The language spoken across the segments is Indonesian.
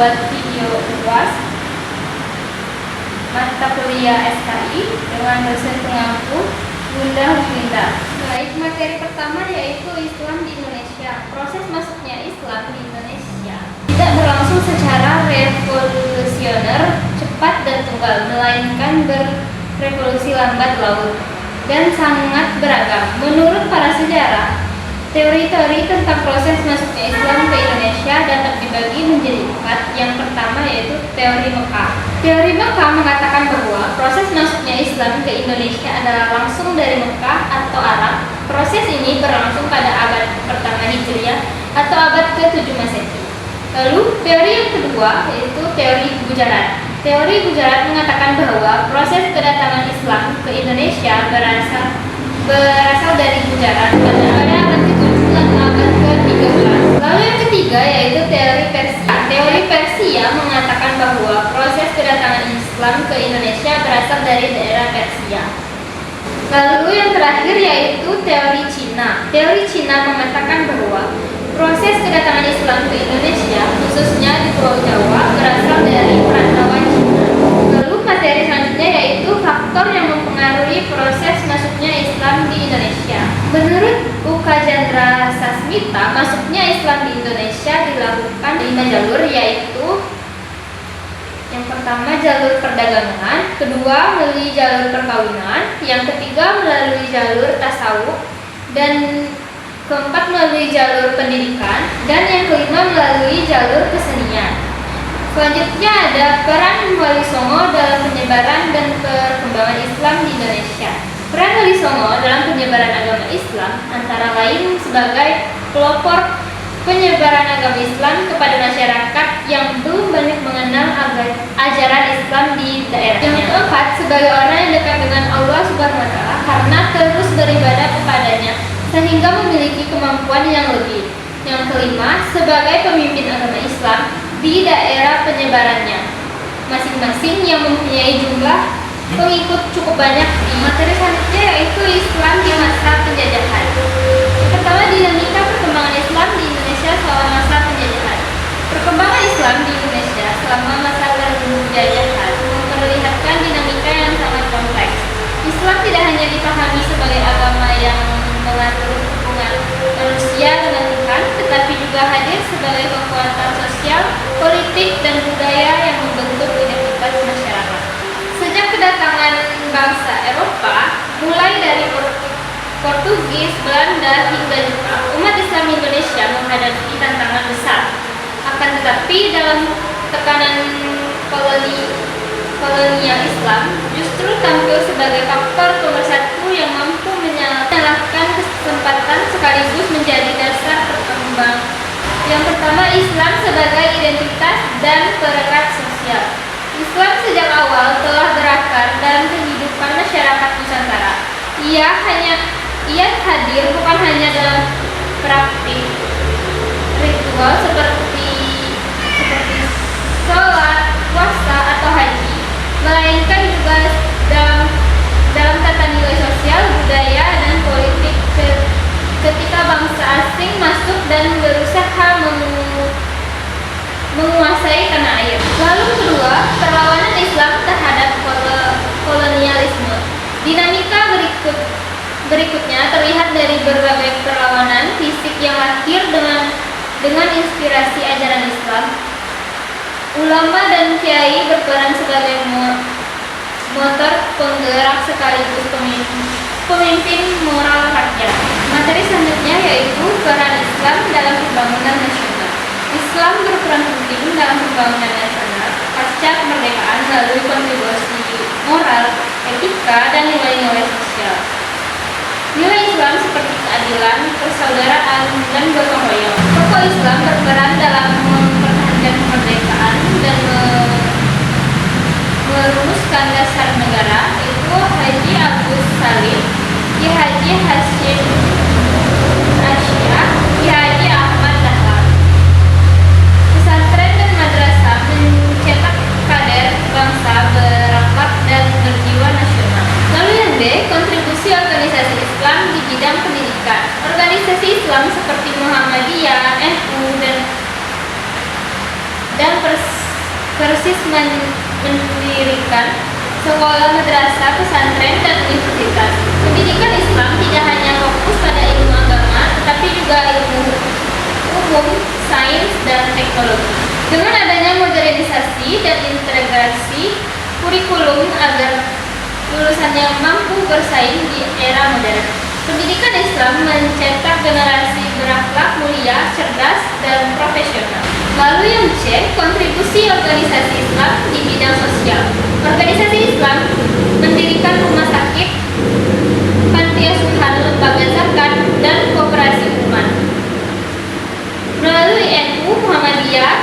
membuat video UAS mata kuliah SKI dengan dosen pengampu Bunda Huslinda. Baik, materi pertama yaitu Islam di Indonesia. Proses masuknya Islam di Indonesia tidak berlangsung secara revolusioner, cepat dan tunggal, melainkan berevolusi lambat laun dan sangat beragam. Menurut para sejarah, teori-teori tentang proses masuknya Islam ke Indonesia dapat dibagi menjadi 4. Yang pertama yaitu teori Mekah. Teori Mekah mengatakan bahwa proses masuknya Islam ke Indonesia adalah langsung dari Mekah atau Arab. Proses ini berlangsung pada abad pertama Hijriah atau abad ke-7 Masehi. Lalu teori yang kedua yaitu teori Gujarat. Teori Gujarat mengatakan bahwa proses kedatangan Islam ke Indonesia berasal dari Gujarat pada abad ke-7 dan abad ke-13. Lalu yang ketiga yaitu teori Persia. Teori Persia mengatakan bahwa proses kedatangan Islam ke Indonesia berasal dari daerah Persia. Lalu yang terakhir yaitu teori Cina. Teori Cina mengatakan bahwa proses kedatangan Islam ke Indonesia, khususnya di Pulau Jawa, berasal dari perantauan Cina. Lalu materi selanjutnya yaitu faktor yang mempengaruhi proses masuknya Islam di Indonesia. Menurut Uka Chandra Sasmita, masuknya Islam di Indonesia dilakukan 5 jalur, yaitu yang pertama jalur perdagangan, kedua melalui jalur perkawinan, yang ketiga melalui jalur tasawuf, dan keempat melalui jalur pendidikan, dan yang kelima melalui jalur kesenian. Selanjutnya ada peran Wali Songo dalam penyebaran dan perkembangan Islam di Indonesia. Peran Wali Songo dalam penyebaran agama Islam antara lain sebagai pelopor penyebaran agama Islam kepada masyarakat yang belum banyak mengenal ajaran Islam di daerah. Yang keempat, sebagai orang yang dekat dengan Allah Subhanahu wa Ta'ala karena terus beribadah kepadanya sehingga memiliki kemampuan yang lebih. Yang kelima, sebagai pemimpin agama Islam di daerah penyebarannya masing-masing yang mempunyai jumlah pengikut cukup banyak. Materi selanjutnya yaitu Islam di masa penjajahan. Yang pertama, dinamika perkembangan Islam di Indonesia selama masa penjajahan. Perkembangan Islam di Indonesia selama masa penjajahan memperlihatkan dinamika yang sangat kompleks. Islam tidak hanya dipahami sebagai agama yang mengatur hubungan manusia dengan Tuhan, tetapi juga hadir sebagai kekuatan sosial, politik, dan budaya yang membentuk identitas masyarakat. Sejak kedatangan bangsa Eropa, mulai dari Portugis, Belanda, hingga Jepang, umat Islam Indonesia menghadapi tantangan besar. Akan tetapi dalam tekanan kolonial Islam justru tampil sebagai faktor nomor 1 yang mampu menyalahkan kesempatan sekaligus menjadi dasar perkembangan. Yang pertama, Islam sebagai identitas dan perekat sosial. Islam sejak awal telah berakar dalam kehidupan masyarakat Nusantara. Ia hadir bukan hanya dalam praktik ritual seperti sholat, puasa, atau haji, melainkan juga dalam tata nilai sosial, budaya, dan politik ketika bangsa asing masuk dan berusaha menguasai tanah air. Lalu kedua, perlawanan Islam terhadap kolonialisme. Dinamika berikutnya terlihat dari berbagai perlawanan fisik yang lahir dengan inspirasi ajaran Islam. Ulama dan kiai berperan sebagai motor penggerak sekaligus pemimpin moral rakyat. Materi selanjutnya yaitu peran Islam dalam pembangunan nasional. Islam berperan penting dalam pembangunan nasional pasca kemerdekaan melalui kontribusi moral, etika, dan nilai-nilai sosial. Nilai Islam seperti keadilan, persaudaraan, dan gotong royong. Tokoh Islam berperan dalam mempertahankan kemerdekaan dan merumuskan dasar negara, yaitu Haji Agus Salim, Ki Haji Hasyim Asy'ari, Ki Haji Ahmad Dahlan. Pesantren dan madrasah mencetak kader bangsa berakhlak dan berjiwa nasional. Lalu yang B, kontribusi organisasi Islam di bidang pendidikan. Organisasi Islam seperti Muhammadiyah, NU, dan dan persis mendirikan sekolah, madrasah, pesantren, dan universitas. Pendidikan Islam tidak hanya fokus pada ilmu agama, tetapi juga ilmu umum, sains, dan teknologi. Dengan adanya modernisasi dan integrasi kurikulum agar lulusannya mampu bersaing di era modern. Pendidikan Islam mencetak generasi berakhlak mulia, cerdas, dan profesional. Lalu yang C, kontribusi organisasi Islam di bidang sosial. Organisasi Islam mendirikan rumah sakit, panti asuhan, lembaga zakat, dan koperasi umat. Melalui NU Muhammadiyah,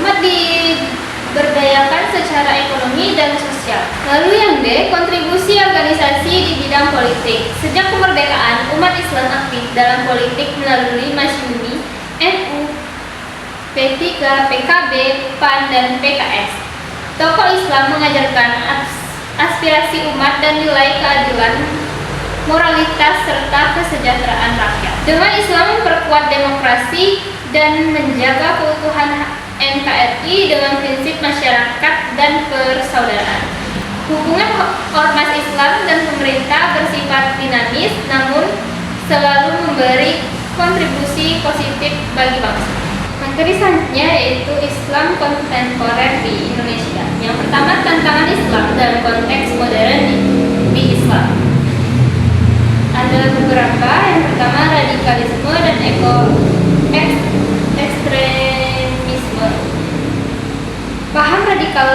umat diberdayakan secara ekonomi dan sosial. Lalu yang D, kontribusi organisasi di bidang politik. Sejak kemerdekaan, umat Islam aktif dalam politik melalui Masyumi, NU, P3, PKB, PAN, dan PKS. Tokoh Islam mengajarkan aspirasi umat dan nilai keadilan, moralitas, serta kesejahteraan rakyat. Dengan Islam memperkuat demokrasi dan menjaga keutuhan NKRI dengan prinsip masyarakat dan persaudaraan. Hubungan ormas Islam dan pemerintah bersifat dinamis, namun selalu memberi kontribusi positif bagi bangsa. Materi selanjutnya yaitu Islam kontemporer di Indonesia. Yang pertama, tantangan Islam dalam konteks modern di Islam. Ada beberapa. Yang pertama, radikalisme dan ekstremisme. Paham radikal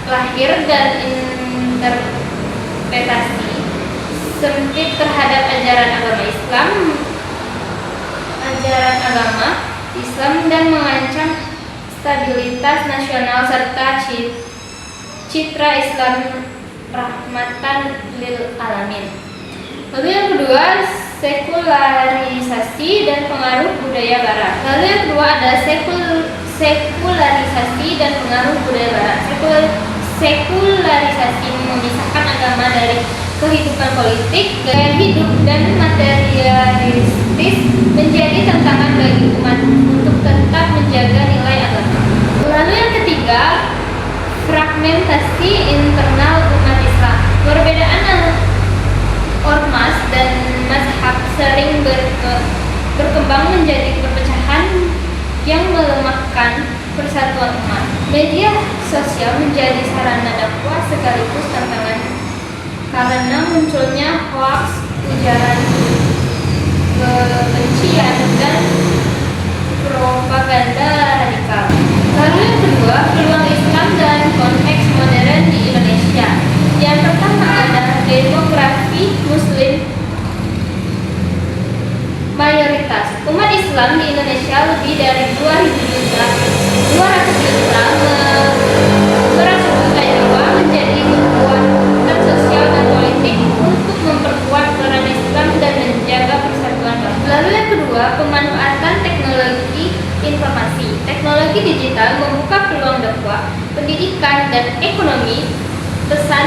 lahir dan interpretasi sempit terhadap ajaran agama Islam dan mengancam stabilitas nasional serta citra Islam rahmatan lil alamin. Lalu yang kedua, sekularisasi dan pengaruh budaya barat. Lalu yang kedua ada sekularisasi dan pengaruh budaya barat. Sekularisasi memisahkan agama dari kehidupan politik, gaya hidup, dan materialistis menjadi tantangan bagi umat untuk tetap menjaga nilai agama. Lalu yang ketiga, fragmentasi internal umat Islam. Perbedaan ormas dan mazhab sering berkembang menjadi perpecahan yang melemahkan persatuan umat. Media sosial menjadi sarana dakwah sekaligus tantangan karena munculnya hoaks, ujaran kebencian, dan propaganda radikal. Lalu yang kedua, peluang Islam dalam konteks modern di Indonesia. Yang pertama adalah demografi Muslim mayoritas. Umat Islam di Indonesia lebih dari 200 juta jiwa menjadi kekuatan sosial dan politik untuk memperkuat peran Islam dan menjaga persatuan bangsa. Lalu yang kedua, pemanfaatan teknologi informasi. Teknologi digital membuka peluang dakwah, pendidikan, dan ekonomi. Pesan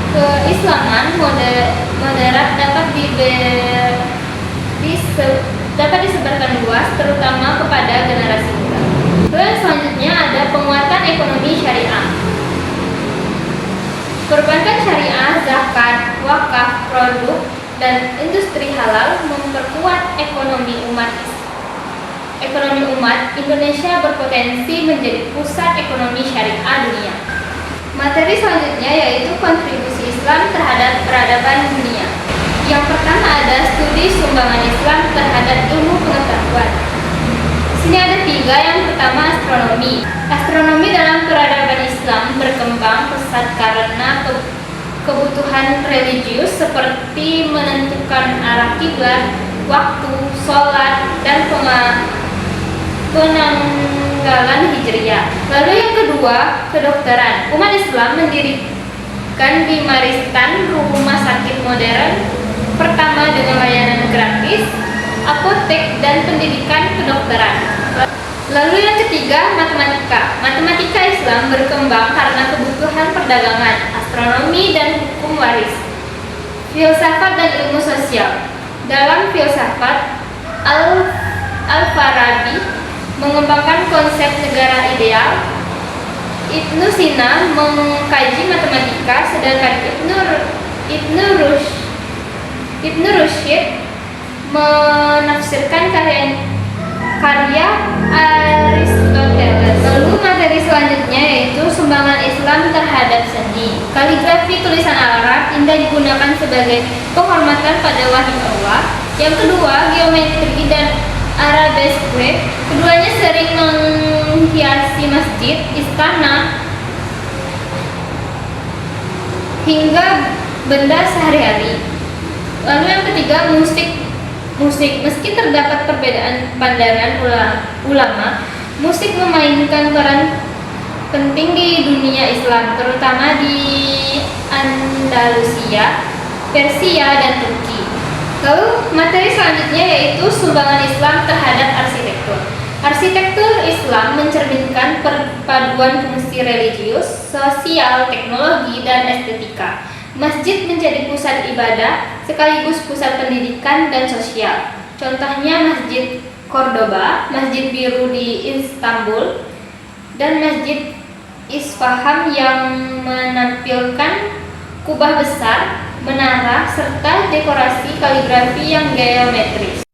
keislaman moderat dapat disebarkan luas, terutama kepada generasi muda. Lalu selanjutnya ada penguatan ekonomi syariah. Perbankan syariah, zakat, wakaf, produk, dan industri halal memperkuat ekonomi umat. Indonesia berpotensi menjadi pusat ekonomi syariah dunia. Materi selanjutnya yaitu kontribusi Islam terhadap peradaban dunia. Yang pertama ada studi sumbangan Islam terhadap ilmu pengetahuan. Sini ada 3. Yang pertama, astronomi. Astronomi dalam peradaban Islam berkembang pesat karena kebutuhan religius seperti menentukan arah kiblat, waktu, sholat, dan penanggalan hijriyah. Lalu yang kedua, kedokteran. Umat Islam mendirikan di Maristan rumah sakit modern pertama dengan layanan gratis, apotek, dan pendidikan kedokteran. Lalu yang ketiga, matematika. Matematika Islam berkembang karena kebutuhan perdagangan, astronomi, dan hukum waris. Filsafat dan ilmu sosial. Dalam filsafat, Al-Farabi mengembangkan konsep negara ideal. Ibnu Sina mengkaji matematika, sedangkan Ibnu Rushd menafsirkan karya Aristoteles. Lalu materi selanjutnya yaitu sumbangan Islam terhadap seni. Kaligrafi tulisan Arab indah digunakan sebagai penghormatan pada wahyu Allah. Yang kedua, geometri dan arabesque. Keduanya sering menghiasi masjid, istana, hingga benda sehari-hari. Lalu yang ketiga, musik. Meski terdapat perbedaan pandangan ulama, musik memainkan peran penting di dunia Islam, terutama di Andalusia, Persia, dan Turki. Lalu materi selanjutnya yaitu sumbangan Islam terhadap arsitektur. Arsitektur Islam mencerminkan perpaduan fungsi religius, sosial, teknologi, dan estetika. Masjid menjadi pusat ibadah sekaligus pusat pendidikan dan sosial. Contohnya Masjid Cordoba, Masjid Biru di Istanbul, dan Masjid Isfahan yang menampilkan kubah besar, menara, serta dekorasi kaligrafi yang geometris.